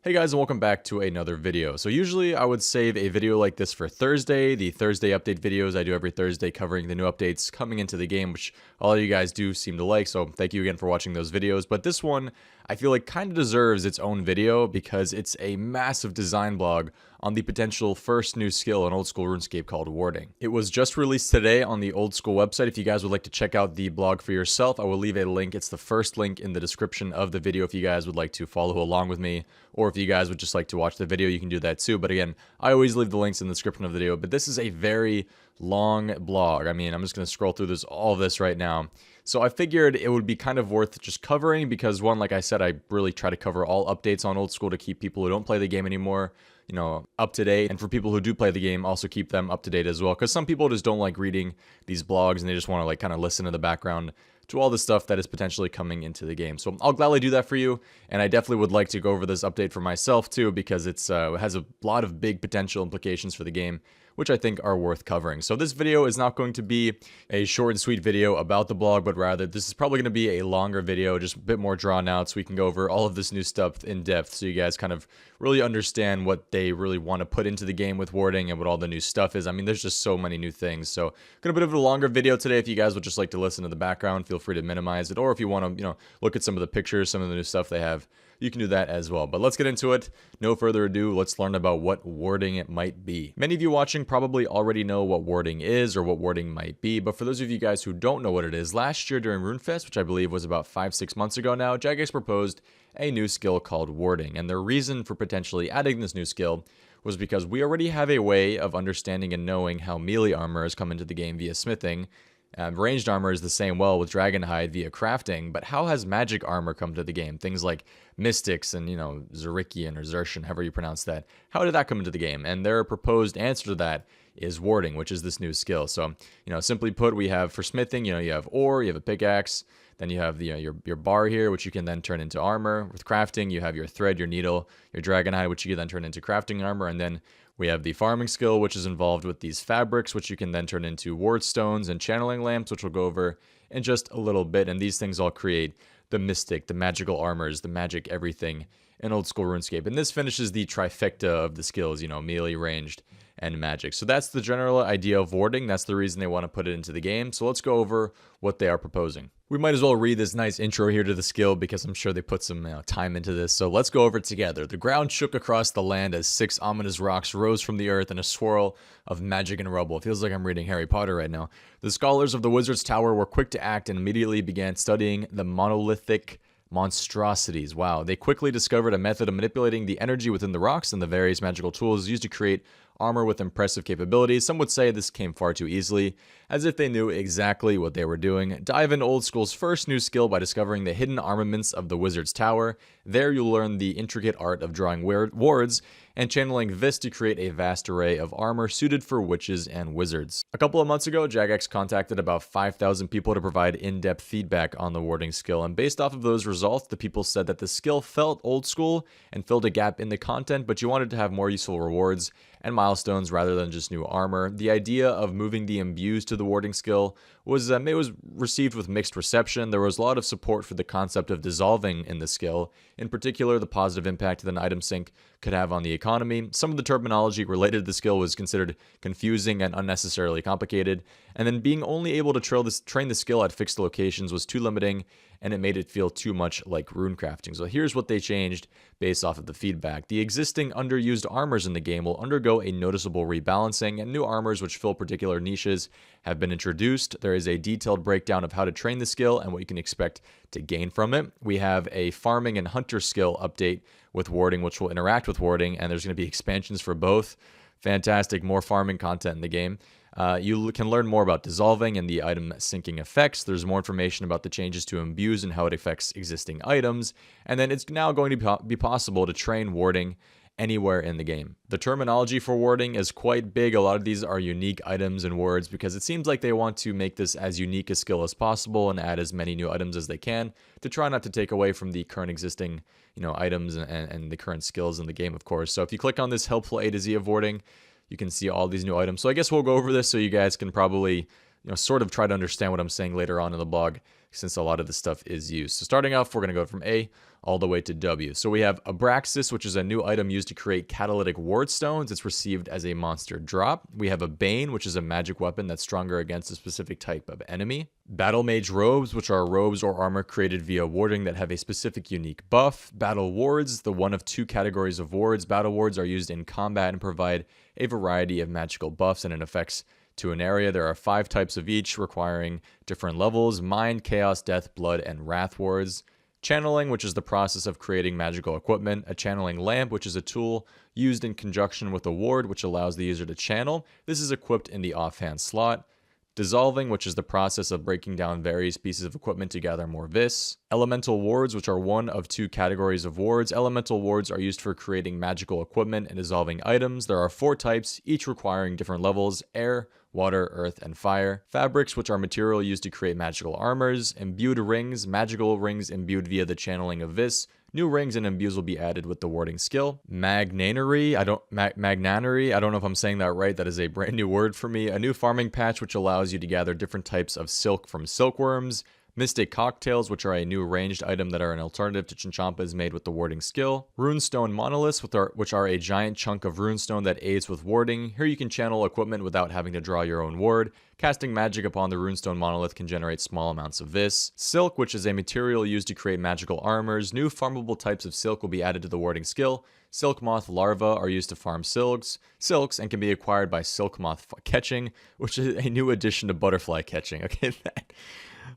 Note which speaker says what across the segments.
Speaker 1: Hey guys, and welcome back to another video. So usually I would save a video like this for Thursday, the Thursday update videos I do every Thursday covering the new updates coming into the game, which all of you guys do seem to like, so thank you again for watching those videos. But this one, I feel like kind of deserves its own video because it's a massive design blog on the potential first new skill in old school RuneScape called warding. It was just released today on the old school website. If you guys would like to check out the blog for yourself, I will leave a link. It's the first link in the description of the video if you guys would like to follow along with me, or if you guys would just like to watch the video, you can do that too. But again, I always leave the links in the description of the video, but this is a very long blog. I mean, I'm just going to scroll through all of this right now. So I figured it would be kind of worth just covering because one, like I said, I really try to cover all updates on old school to keep people who don't play the game anymore, you know, up to date. And for people who do play the game, also keep them up to date as well. Because some people just don't like reading these blogs and they just want to like kind of listen in the background to all the stuff that is potentially coming into the game. So I'll gladly do that for you. And I definitely would like to go over this update for myself too, because it has a lot of big potential implications for the game, which I think are worth covering. So this video is not going to be a short and sweet video about the blog, but rather this is probably going to be a longer video, just a bit more drawn out, so we can go over all of this new stuff in depth so you guys kind of really understand what they really want to put into the game with warding and what all the new stuff is. I mean, there's just so many new things. So gonna be a bit of a longer video today. If you guys would just like to listen to the background, feel free to minimize it, or if you want to, look at some of the pictures, some of the new stuff they have, you can do that as well. But let's get into it. No further ado, let's learn about what warding it might be. Many of you watching probably already know what warding is or what warding might be, but for those of you guys who don't know what it is, last year during RuneFest, which I believe was about 5-6 months ago now, Jagex proposed a new skill called warding. And the reason for potentially adding this new skill was because we already have a way of understanding and knowing how melee armor has come into the game via smithing. Ranged armor is the same well with Dragonhide via crafting, but how has magic armor come to the game? Things like Mystics and, Zerikian or Zershan, however you pronounce that. How did that come into the game? And their proposed answer to that is warding, which is this new skill. So, simply put, we have for smithing, you have ore, you have a pickaxe, then you have your bar here, which you can then turn into armor. With crafting, you have your thread, your needle, your Dragonhide, which you can then turn into crafting armor, and then we have the farming skill, which is involved with these fabrics, which you can then turn into Wardstones and channeling lamps, which we'll go over in just a little bit. And these things all create the mystic, the magical armors, the magic everything in old school RuneScape. And this finishes the trifecta of the skills, melee, ranged, and magic. So that's the general idea of warding. That's the reason they want to put it into the game. So let's go over what they are proposing. We might as well read this nice intro here to the skill because I'm sure they put some time into this. So let's go over it together. The ground shook across the land as 6 ominous rocks rose from the earth in a swirl of magic and rubble. It feels like I'm reading Harry Potter right now. The scholars of the Wizard's Tower were quick to act and immediately began studying the monolithic monstrosities. Wow. They quickly discovered a method of manipulating the energy within the rocks and the various magical tools used to create armor with impressive capabilities. Some would say this came far too easily, as if they knew exactly what they were doing. Dive into old school's first new skill by discovering the hidden armaments of the Wizard's Tower. There you'll learn the intricate art of drawing wards and channeling this to create a vast array of armor suited for witches and wizards. A couple of months ago, Jagex contacted about 5,000 people to provide in-depth feedback on the warding skill, and based off of those results, the people said that the skill felt old school and filled a gap in the content, but you wanted to have more useful rewards and milestones rather than just new armor. The idea of moving the imbues to the warding skill was received with mixed reception. There was a lot of support for the concept of dissolving in the skill, in particular the positive impact that an item sink could have on the economy. Some of the terminology related to the skill was considered confusing and unnecessarily complicated, and then being only able to train the skill at fixed locations was too limiting, and it made it feel too much like rune crafting. So here's what they changed based off of the feedback. The existing underused armors in the game will undergo a noticeable rebalancing, and new armors which fill particular niches have been introduced. There is a detailed breakdown of how to train the skill and what you can expect to gain from it. We have a farming and hunter skill update with warding, which will interact with warding, and there's going to be expansions for both. Fantastic, more farming content in the game. You can learn more about dissolving and the item sinking effects. There's more information about the changes to imbues and how it affects existing items. And then it's now going to be possible to train warding anywhere in the game. The terminology for warding is quite big. A lot of these are unique items and words because it seems like they want to make this as unique a skill as possible and add as many new items as they can to try not to take away from the current existing items and the current skills in the game, of course. So if you click on this helpful A to Z of warding, you can see all these new items. So I guess we'll go over this so you guys can probably sort of try to understand what I'm saying later on in the blog since a lot of the stuff is used. So starting off, we're going to go from A all the way to W. So we have Abraxas, which is a new item used to create catalytic Wardstones. It's received as a monster drop. We have a Bane, which is a magic weapon that's stronger against a specific type of enemy. Battle Mage Robes, which are robes or armor created via warding that have a specific unique buff. Battle Wards, the one of two categories of wards. Battle Wards are used in combat and provide a variety of magical buffs and effects to an area. There are 5 types of each, requiring different levels: Mind, Chaos, Death, Blood, and Wrath Wards. Channeling, which is the process of creating magical equipment. A channeling lamp, which is a tool used in conjunction with a ward, which allows the user to channel. This is equipped in the offhand slot. Dissolving, which is the process of breaking down various pieces of equipment to gather more vis. Elemental wards, which are one of 2 categories of wards. Elemental wards are used for creating magical equipment and dissolving items. There are 4 types, each requiring different levels: air, water, earth, and fire. Fabrics, which are material used to create magical armors. Imbued rings, magical rings imbued via the channeling of vis. New rings and imbues will be added with the warding skill. Magnanary, I don't know if I'm saying that right. That is a brand new word for me. A new farming patch which allows you to gather different types of silk from silkworms. Mystic Cocktails, which are a new ranged item that are an alternative to Chinchampas made with the warding skill. Runestone Monoliths, which are a giant chunk of runestone that aids with warding. Here you can channel equipment without having to draw your own ward. Casting magic upon the runestone monolith can generate small amounts of vis. Silk, which is a material used to create magical armors. New farmable types of silk will be added to the warding skill. Silk moth larvae are used to farm silks and can be acquired by silk moth catching, which is a new addition to butterfly catching. Okay,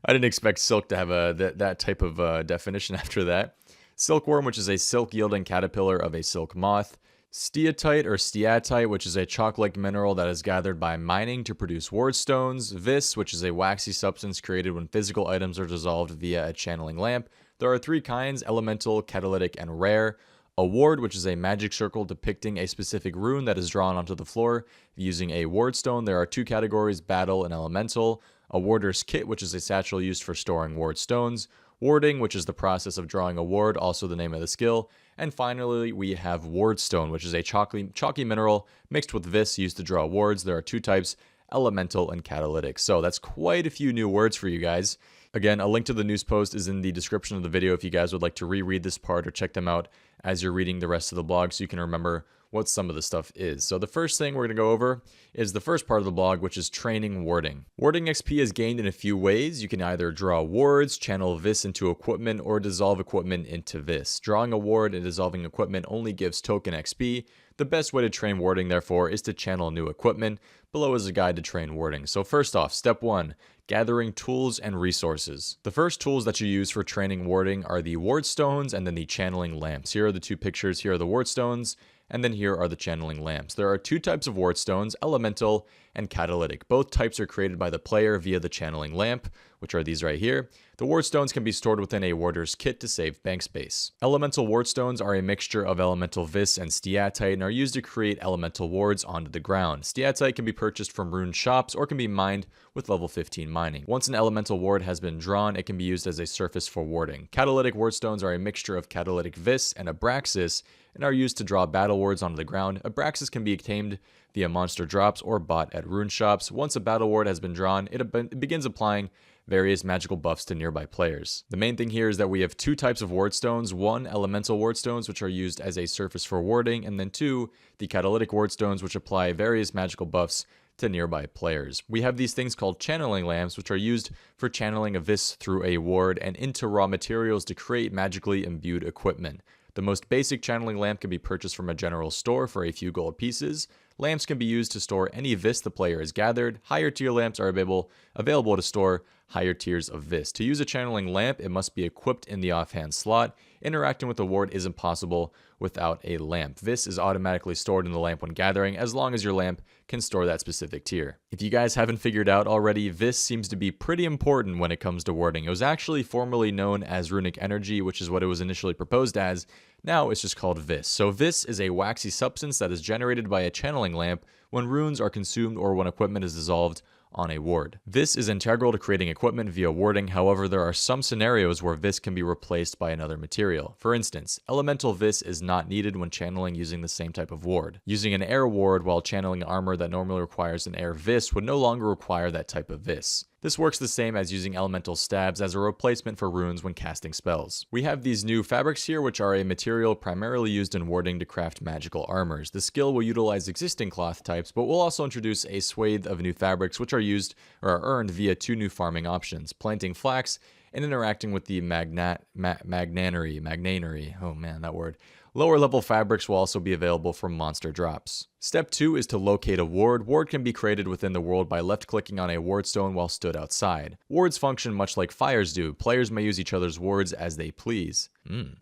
Speaker 1: I didn't expect silk to have that type of definition after that. Silkworm, which is a silk-yielding caterpillar of a silk moth. Steatite or steatite, which is a chalk-like mineral that is gathered by mining to produce wardstones. Vis, which is a waxy substance created when physical items are dissolved via a channeling lamp. There are 3 kinds: elemental, catalytic, and rare. A ward, which is a magic circle depicting a specific rune that is drawn onto the floor using a wardstone. There are 2 categories: battle and elemental. A warder's kit, which is a satchel used for storing ward stones. Warding, which is the process of drawing a ward, also the name of the skill. And finally, we have Wardstone, which is a chalky mineral mixed with vis used to draw wards. There are 2 types: elemental and catalytic. So that's quite a few new words for you guys. Again, a link to the news post is in the description of the video if you guys would like to reread this part or check them out as you're reading the rest of the blog so you can remember what some of the stuff is. So the first thing we're going to go over is the first part of the blog, which is training warding. Warding XP is gained in a few ways. You can either draw wards, channel vis into equipment, or dissolve equipment into vis. Drawing a ward and dissolving equipment only gives token XP. The best way to train warding, therefore, is to channel new equipment. Below is a guide to train warding. So first off, step 1, gathering tools and resources. The first tools that you use for training warding are the wardstones and then the channeling lamps. Here are the 2 pictures. Here are the wardstones, and then here are the channeling lamps. There are 2 types of wardstones, elemental and catalytic. Both types are created by the player via the channeling lamp, which are these right here. The wardstones can be stored within a warder's kit to save bank space. Elemental wardstones are a mixture of elemental vis and steatite and are used to create elemental wards onto the ground. Steatite can be purchased from rune shops or can be mined with level 15 mining. Once an elemental ward has been drawn, it can be used as a surface for warding. Catalytic wardstones are a mixture of catalytic vis and abraxas and are used to draw battle wards onto the ground. Abraxas can be obtained via monster drops or bought at rune shops. Once a battle ward has been drawn, it begins applying various magical buffs to nearby players. The main thing here is that we have 2 types of wardstones: 1, elemental wardstones, which are used as a surface for warding, and then 2, the catalytic wardstones, which apply various magical buffs to nearby players. We have these things called channeling lamps, which are used for channeling a vis through a ward and into raw materials to create magically imbued equipment. The most basic channeling lamp can be purchased from a general store for a few gold pieces. Lamps can be used to store any vis the player has gathered. Higher tier lamps are available to store higher tiers of vis. To use a channeling lamp, it must be equipped in the offhand slot. Interacting with the ward isn't possible without a lamp. Vis is automatically stored in the lamp when gathering, as long as your lamp can store that specific tier. If you guys haven't figured out already, Vis seems to be pretty important when it comes to warding. It was actually formerly known as runic energy, which is what it was initially proposed as. Now it's just called Vis. So Vis is a waxy substance that is generated by a channeling lamp when runes are consumed or when equipment is dissolved on a ward. Vis is integral to creating equipment via warding. However, there are some scenarios where Vis can be replaced by another material. For instance, elemental Vis is not needed when channeling using the same type of ward. Using an air ward while channeling armor that normally requires an air Vis would no longer require that type of Vis. This works the same as using elemental stabs as a replacement for runes when casting spells. We have these new fabrics here, which are a material primarily used in warding to craft magical armors. The skill will utilize existing cloth types, but will also introduce a swathe of new fabrics which are used or are earned via 2 new farming options: planting flax and interacting with the magnanary. Oh man, that word. Lower level fabrics will also be available from monster drops. Step 2 is to locate a ward. Ward can be created within the world by left-clicking on a wardstone while stood outside. Wards function much like fires do. Players may use each other's wards as they please.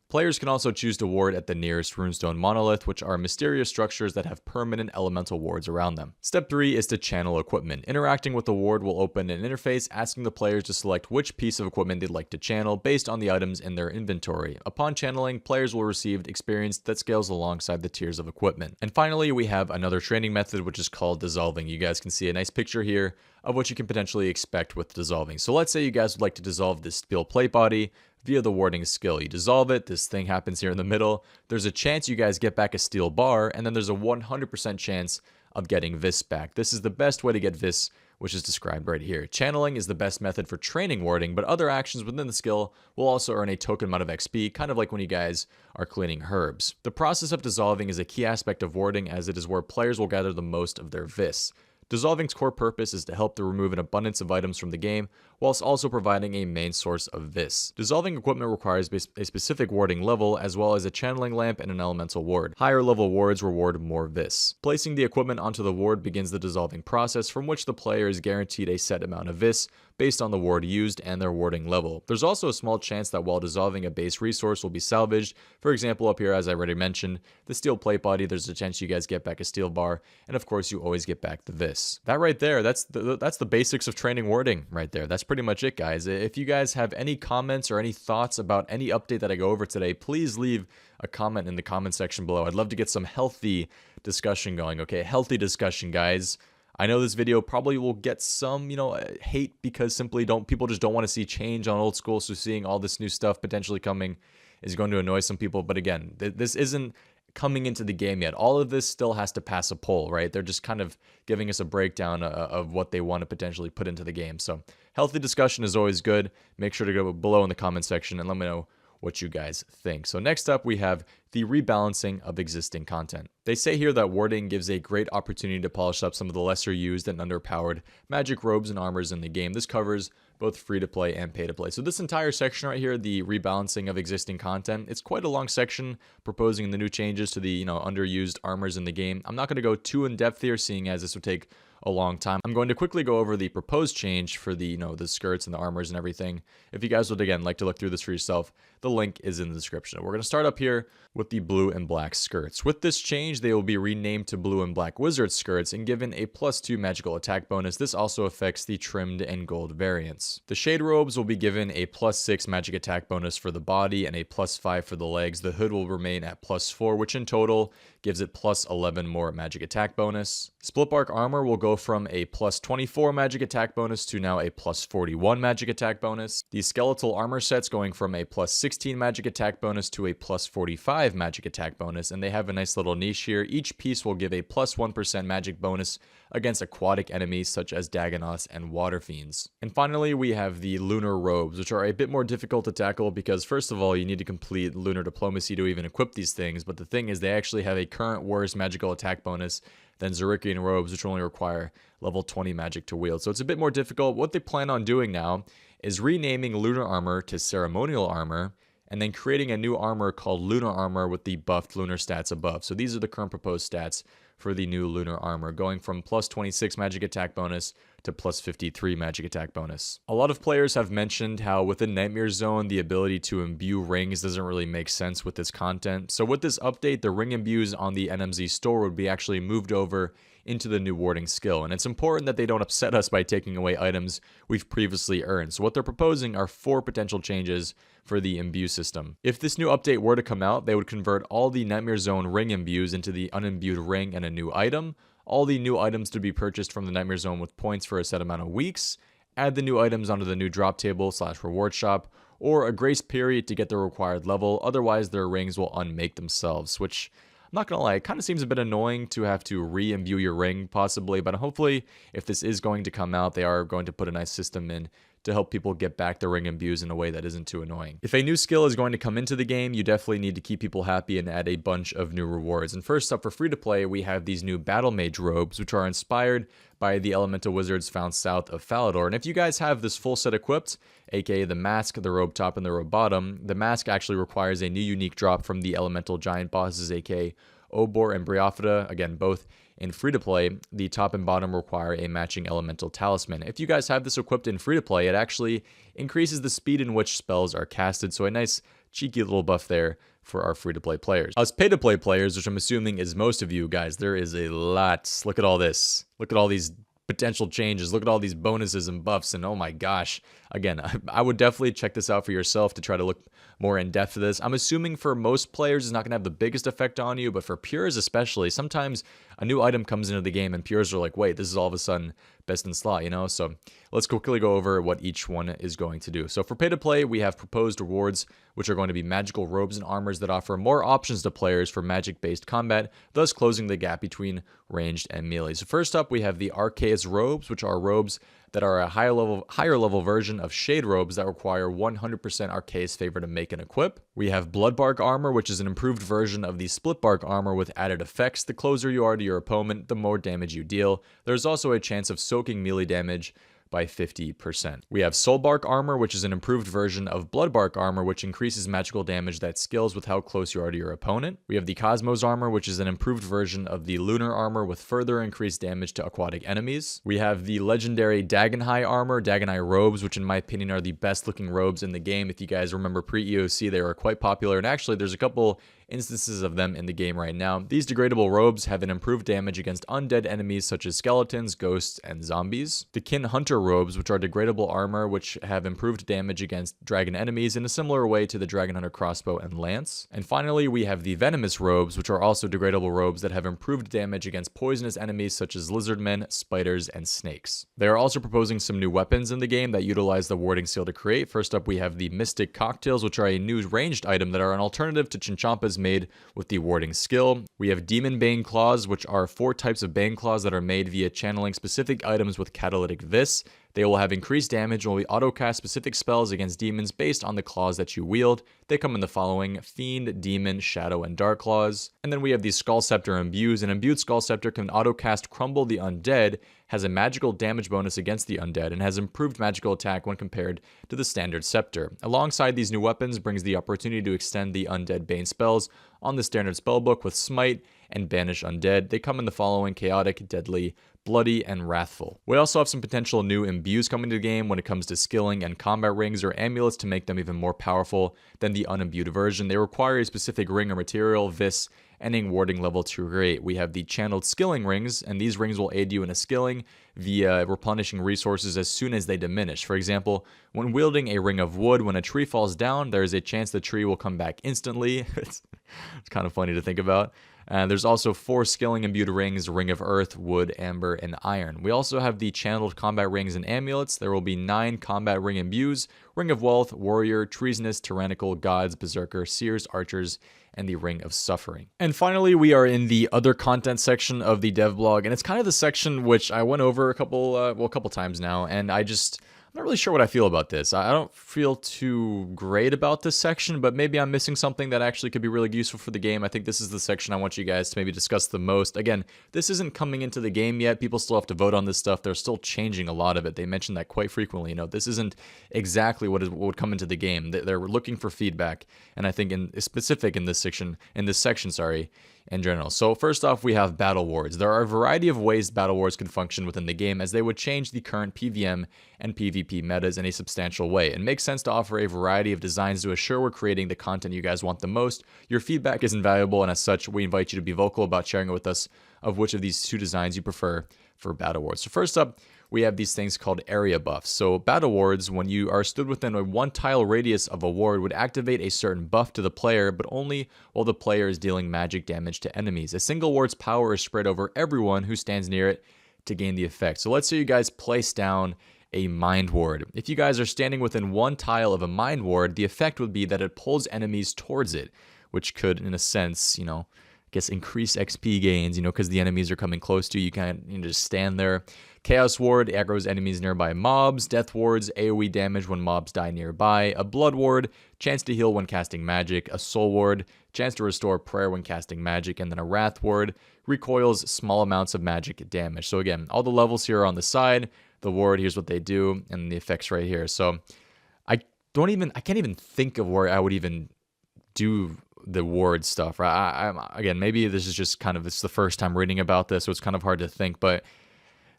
Speaker 1: Players can also choose to ward at the nearest runestone monolith, which are mysterious structures that have permanent elemental wards around them. Step 3 is to channel equipment. Interacting with the ward will open an interface asking the players to select which piece of equipment they'd like to channel based on the items in their inventory. Upon channeling, players will receive experience that scales alongside the tiers of equipment. And finally, we have another training method, which is called dissolving. You guys can see a nice picture here of what you can potentially expect with dissolving. So let's say you guys would like to dissolve this steel plate body via the warding skill. You dissolve it, this thing happens here in the middle. There's a chance you guys get back a steel bar, and then there's a 100% chance of getting Vis back. This is the best way to get Vis, which is described right here. Channeling is the best method for training warding, but other actions within the skill will also earn a token amount of XP, kind of like when you guys are cleaning herbs. The process of dissolving is a key aspect of warding, as it is where players will gather the most of their Vis. Dissolving's core purpose is to help to remove an abundance of items from the game, whilst also providing a main source of Vis. Dissolving equipment requires a specific warding level, as well as a channeling lamp and an elemental ward. Higher level wards reward more Vis. Placing the equipment onto the ward begins the dissolving process, from which the player is guaranteed a set amount of Vis based on the ward used and their warding level. There's also a small chance that while dissolving a base resource will be salvaged. For example, up here, as I already mentioned, the steel plate body, there's a chance you guys get back a steel bar, and of course you always get back the Vis. That right there, that's the basics of training warding right there. That's pretty much it, guys. If you guys have any comments or any thoughts about any update that I go over today, please leave a comment in the comment section below. I'd love to get some healthy discussion going, okay? Healthy discussion, guys. I know this video probably will get some, hate because people just don't want to see change on old school. So seeing all this new stuff potentially coming is going to annoy some people. But again, this isn't coming into the game yet. All of this still has to pass a poll, right? They're just kind of giving us a breakdown of what they want to potentially put into the game. So healthy discussion is always good. Make sure to go below in the comment section and let me know what you guys think. So next up, we have the rebalancing of existing content. They say here that warding gives a great opportunity to polish up some of the lesser used and underpowered magic robes and armors in the game. This covers both free to play and pay to play. So this entire section right here, the rebalancing of existing content, it's quite a long section proposing the new changes to the underused armors in the game. I'm not going to go too in depth here, seeing as this would take a long time. I'm going to quickly go over the proposed change for the the skirts and the armors and everything. If you guys would again like to look through this for yourself, the link is in the description. We're going to start up here with the blue and black skirts. With this change, they will be renamed to blue and black wizard skirts and given a +2 magical attack bonus. This also affects the trimmed and gold variants. The shade robes will be given a +6 magic attack bonus for the body and a +5 for the legs. The hood will remain at +4, which in total gives it +11 more magic attack bonus. Split bark armor will go from a +24 magic attack bonus to now a +41 magic attack bonus. The skeletal armor sets going from a +16 magic attack bonus to a +45 magic attack bonus, and they have a nice little niche here. Each piece will give a +1% magic bonus against aquatic enemies such as Dagonoths and water fiends. And finally, we have the lunar robes, which are a bit more difficult to tackle because first of all, you need to complete lunar diplomacy to even equip these things, but the thing is they actually have a current worse magical attack bonus than Zerikian robes, which only require level 20 magic to wield. So it's a bit more difficult. What they plan on doing now is renaming lunar armor to ceremonial armor, and then creating a new armor called lunar armor with the buffed lunar stats above. So these are the current proposed stats for the new lunar armor, going from +26 magic attack bonus to +53 magic attack bonus. A lot of players have mentioned how within Nightmare Zone, the ability to imbue rings doesn't really make sense with this content. So with this update, the ring imbues on the NMZ store would be actually moved over into the new warding skill. And it's important that they don't upset us by taking away items we've previously earned. So what they're proposing are 4 potential changes for the imbue system. If this new update were to come out, they would convert all the Nightmare Zone ring imbues into the unimbued ring and a new item, all the new items to be purchased from the Nightmare Zone with points for a set amount of weeks, add the new items onto the new drop table / reward shop, or a grace period to get the required level, otherwise their rings will unmake themselves, which not gonna lie, it kind of seems a bit annoying to have to re-imbue your ring, possibly, but hopefully, if this is going to come out, they are going to put a nice system in to help people get back their ring imbues in a way that isn't too annoying. If a new skill is going to come into the game, you definitely need to keep people happy and add a bunch of new rewards. And first up, for free to play, we have these new Battle Mage robes, which are inspired by the elemental wizards found south of Falador. And if you guys have this full set equipped, aka the mask, the robe top, and the robe bottom, the mask actually requires a new unique drop from the elemental giant bosses, aka Obor and Briofita, again, both in free-to-play. The top and bottom require a matching elemental talisman. If you guys have this equipped in free-to-play, it actually increases the speed in which spells are casted, so a nice cheeky little buff there for our free-to-play players. Us pay-to-play players, which I'm assuming is most of you guys, there is a lot. Look at all this. Look at all these potential changes. Look at all these bonuses and buffs, and oh my gosh. Again, I would definitely check this out for yourself to try to look more in depth to this. I'm assuming for most players it's not going to have the biggest effect on you, but for pures especially, sometimes a new item comes into the game and pures are like, wait, this is all of a sudden best in slot, you know? So let's quickly go over what each one is going to do. So for pay to play, we have proposed rewards, which are going to be magical robes and armors that offer more options to players for magic-based combat, thus closing the gap between ranged and melee. So first up, we have the Arceus robes, which are robes that are a higher level version of Shade robes that require 100% Arceus favor to make and equip. We have Bloodbark armor, which is an improved version of the Splitbark armor with added effects. The closer you are to your opponent, the more damage you deal. There's also a chance of soaking melee damage by 50%. We have Soulbark armor, which is an improved version of Bloodbark armor, which increases magical damage that scales with how close you are to your opponent. We have the Cosmos armor, which is an improved version of the Lunar armor with further increased damage to aquatic enemies. We have the legendary Dagonhai armor, Dagonhai robes, which in my opinion are the best looking robes in the game. If you guys remember pre-EOC, they were quite popular, and actually there's a couple instances of them in the game right now. These degradable robes have an improved damage against undead enemies such as skeletons, ghosts, and zombies. The Kin Hunter robes, which are degradable armor, which have improved damage against dragon enemies in a similar way to the Dragon Hunter crossbow and lance. And finally, we have the Venomous robes, which are also degradable robes that have improved damage against poisonous enemies such as lizardmen, spiders, and snakes. They are also proposing some new weapons in the game that utilize the warding seal to create. First up, we have the Mystic Cocktails, which are a new ranged item that are an alternative to Chinchampa's made with the warding skill. We have Demon Bane Claws, which are 4 types of Bane Claws that are made via channeling specific items with Catalytic Vis. They will have increased damage and will be auto-cast specific spells against demons based on the claws that you wield. They come in the following: Fiend, Demon, Shadow, and Dark Claws. And then we have the Skull Scepter Imbues. An imbued Skull Scepter can auto-cast Crumble the Undead, has a magical damage bonus against the undead, and has improved magical attack when compared to the standard scepter. Alongside these new weapons brings the opportunity to extend the Undead Bane spells on the standard spellbook with Smite and Banish Undead. They come in the following: Chaotic, Deadly, Bloody, and Wrathful. We also have some potential new imbues coming to the game when it comes to skilling and combat rings or amulets to make them even more powerful than the unimbued version. They require a specific ring or material, vis, ending warding level to create. We have the channeled skilling rings, and these rings will aid you in a skilling via replenishing resources as soon as they diminish. For example, when wielding a ring of wood, when a tree falls down, there is a chance the tree will come back instantly. It's kind of funny to think about. There's also 4 skilling imbued rings: Ring of Earth, Wood, Amber, and Iron. We also have the channeled combat rings and amulets. There will be 9 combat ring imbues: Ring of Wealth, Warrior, Treasonous, Tyrannical, Gods, Berserker, Seers, Archers, and the Ring of Suffering. And finally, we are in the other content section of the dev blog, and it's kind of the section which I went over a couple times now, and I'm not really sure what I feel about this. I don't feel too great about this section, but maybe I'm missing something that actually could be really useful for the game. I think this is the section I want you guys to maybe discuss the most. Again, this isn't coming into the game yet. People still have to vote on this stuff. They're still changing a lot of it. They mention that quite frequently. You know, this isn't exactly what would come into the game. They're looking for feedback, and I think in specific in this section, in general. So first off, we have Battle Wards. There are a variety of ways Battle Wards can function within the game, as they would change the current PvM and PvP metas in a substantial way. It makes sense to offer a variety of designs to assure we're creating the content you guys want the most. Your feedback is invaluable, and as such, we invite you to be vocal about sharing it with us of which of these 2 designs you prefer for Battle Wards. So first up, we have these things called area buffs. So Battle Wards, when you are stood within a 1 tile radius of a ward, would activate a certain buff to the player, but only while the player is dealing magic damage to enemies. A single ward's power is spread over everyone who stands near it to gain the effect. So let's say you guys place down a Mind Ward. If you guys are standing within 1 tile of a Mind Ward, the effect would be that it pulls enemies towards it, which could, in a sense, guess, increased XP gains, you know, because the enemies are coming close to you. You can't, you know, just stand there. Chaos Ward aggroes enemies nearby mobs. Death Wards, AoE damage when mobs die nearby. A Blood Ward, chance to heal when casting magic. A Soul Ward, chance to restore prayer when casting magic. And then a Wrath Ward, recoils small amounts of magic damage. So again, all the levels here are on the side. The ward, here's what they do, and the effects right here. So I can't even think of where I would even do the ward stuff, right? Again, maybe this is just kind of, it's the first time reading about this, so it's kind of hard to think, but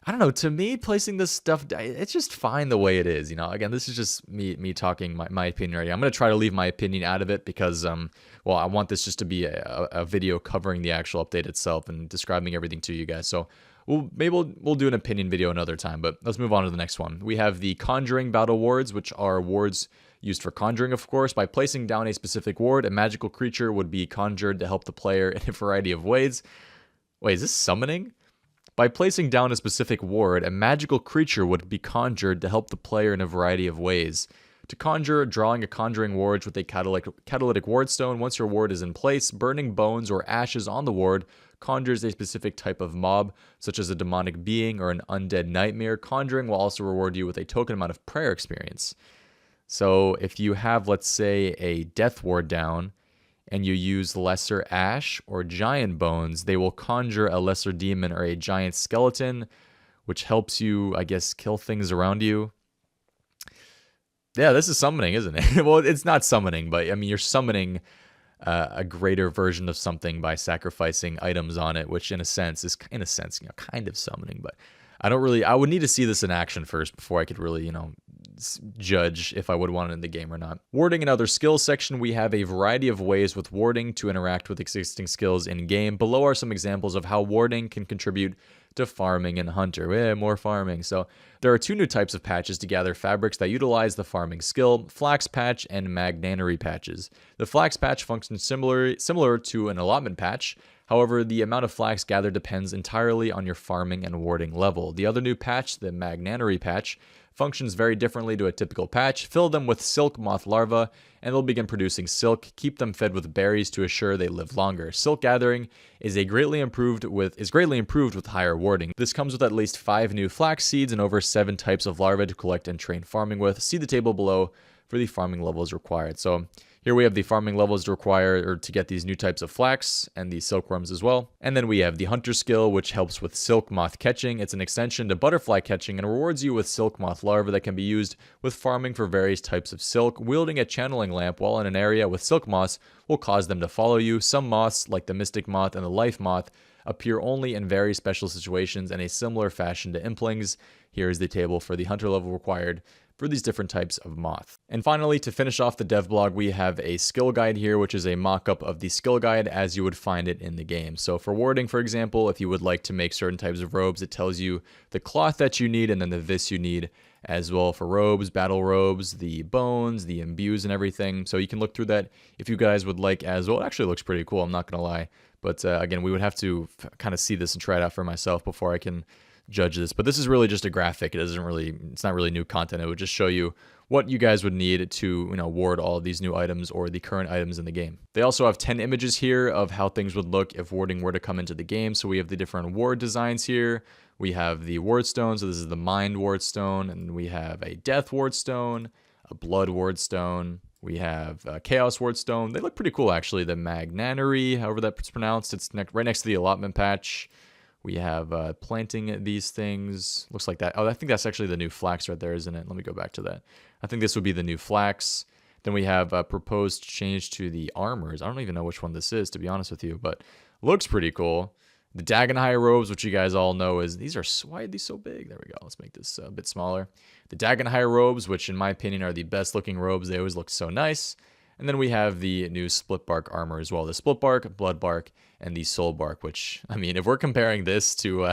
Speaker 1: I don't know, to me, placing this stuff, it's just fine the way it is, you know? Again, this is just me talking my opinion right here. I'm going to try to leave my opinion out of it because, well, I want this just to be a video covering the actual update itself and describing everything to you guys. So maybe we'll do an opinion video another time, but let's move on to the next one. We have the Conjuring Battle Wards, which are wards used for conjuring, of course. By placing down a specific ward, a magical creature would be conjured to help the player in a variety of ways. Wait, is this summoning? By placing down a specific ward, a magical creature would be conjured to help the player in a variety of ways. To conjure, drawing a conjuring ward with a catalytic wardstone. Once your ward is in place, burning bones or ashes on the ward conjures a specific type of mob, such as a demonic being or an undead nightmare. Conjuring will also reward you with a token amount of prayer experience. So if you have, let's say, a death ward down, and you use lesser ash or giant bones, they will conjure a lesser demon or a giant skeleton, which helps you, I guess, kill things around you. Yeah, this is summoning, isn't it? Well, it's not summoning, but I mean, you're summoning a greater version of something by sacrificing items on it, which in a sense is, you know, kind of summoning. But I would need to see this in action first before I could really, you know, judge if I would want it in the game or not. Warding and other skills section, we have a variety of ways with warding to interact with existing skills in game. Below are some examples of how warding can contribute to farming and hunter. More farming. So there are two new types of patches to gather fabrics that utilize the farming skill: flax patch and magnanary patches. The flax patch functions similar to an allotment patch. However, the amount of flax gathered depends entirely on your farming and warding level. The other new patch, the magnanary patch, functions very differently to a typical patch. Fill them with silk moth larvae, and they'll begin producing silk. Keep them fed with berries to assure they live longer. Silk gathering is greatly improved with higher warding. This comes with at least 5 new flax seeds and over 7 types of larvae to collect and train farming with. See the table below for the farming levels required. So here we have the farming levels required to get these new types of flax and the silkworms as well. And then we have the hunter skill, which helps with silk moth catching. It's an extension to butterfly catching and rewards you with silk moth larvae that can be used with farming for various types of silk. Wielding a channeling lamp while in an area with silk moths will cause them to follow you. Some moths, like the mystic moth and the life moth, appear only in very special situations in a similar fashion to implings. Here is the table for the hunter level required for these different types of moth. And finally, to finish off the dev blog, we have a skill guide here, which is a mock-up of the skill guide as you would find it in the game. So for warding, for example, if you would like to make certain types of robes, it tells you the cloth that you need and then the vis you need as well for robes, battle robes, the bones, the imbues and everything. So you can look through that if you guys would like as well. It actually looks pretty cool, I'm not gonna lie. But again, we would have to kind of see this and try it out for myself before I can judge this. But this is really just a graphic. It's not really new content. It would just show you what you guys would need to, you know, ward all of these new items or the current items in the game. They also have 10 images here of how things would look if warding were to come into the game. So we have the different ward designs here. We have the Wardstone, so this is the Mind Wardstone, and we have a Death Wardstone, a Blood Wardstone. We have a Chaos Wardstone. They look pretty cool, actually. The Magnanary, however that's pronounced, it's right next to the allotment patch. We have planting these things. Looks like that. Oh, I think that's actually the new flax right there, isn't it? Let me go back to that. I think this would be the new flax. Then we have a proposed change to the armors. I don't even know which one this is, to be honest with you, but looks pretty cool. The Dagonhai robes, which you guys all know is, why are these so big? There we go. Let's make this a bit smaller. The Dagonhai robes, which in my opinion are the best looking robes. They always look so nice. And then we have the new split bark armor as well. The split bark, blood bark, and the soul bark, which, I mean, if we're comparing this to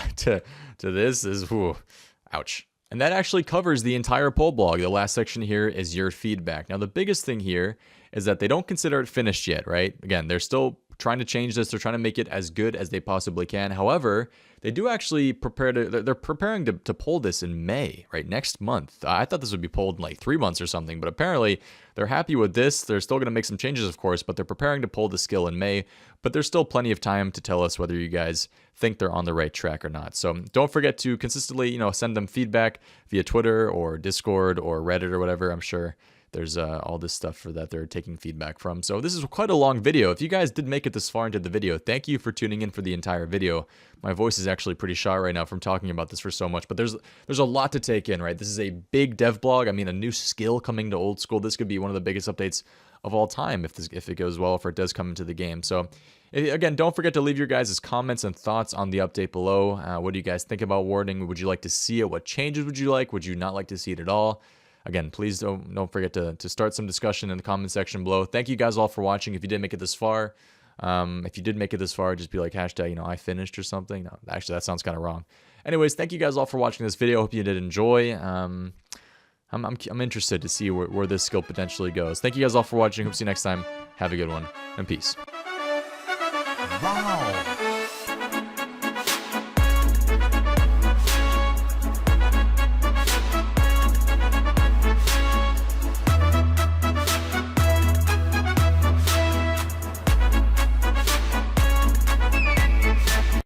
Speaker 1: this, is, whew, ouch. And that actually covers the entire poll blog. The last section here is your feedback. Now, the biggest thing here is that they don't consider it finished yet, right? Again, they're still trying to change this. They're trying to make it as good as they possibly can. However, they do actually they're preparing to pull this in May, right? Next month. I thought this would be pulled in like 3 months or something, but apparently they're happy with this. They're still going to make some changes, of course, but they're preparing to pull the skill in May. But there's still plenty of time to tell us whether you guys think they're on the right track or not. So don't forget to consistently, send them feedback via Twitter or Discord or Reddit or whatever. I'm sure there's all this stuff for that they're taking feedback from. So this is quite a long video. If you guys did make it this far into the video, thank you for tuning in for the entire video. My voice is actually pretty shot right now from talking about this for so much, but there's a lot to take in, right? This is a big dev blog. I mean, a new skill coming to old school. This could be one of the biggest updates of all time if it goes well, if it does come into the game. So again, don't forget to leave your guys' comments and thoughts on the update below. What do you guys think about warding? Would you like to see it? What changes would you like? Would you not like to see it at all? Again, please don't forget to start some discussion in the comment section below. Thank you guys all for watching. If you did make it this far, just be like hashtag, I finished or something. No, actually, that sounds kind of wrong. Anyways, thank you guys all for watching this video. Hope you did enjoy. I'm interested to see where this skill potentially goes. Thank you guys all for watching. Hope to see you next time. Have a good one, and peace.
Speaker 2: Wow.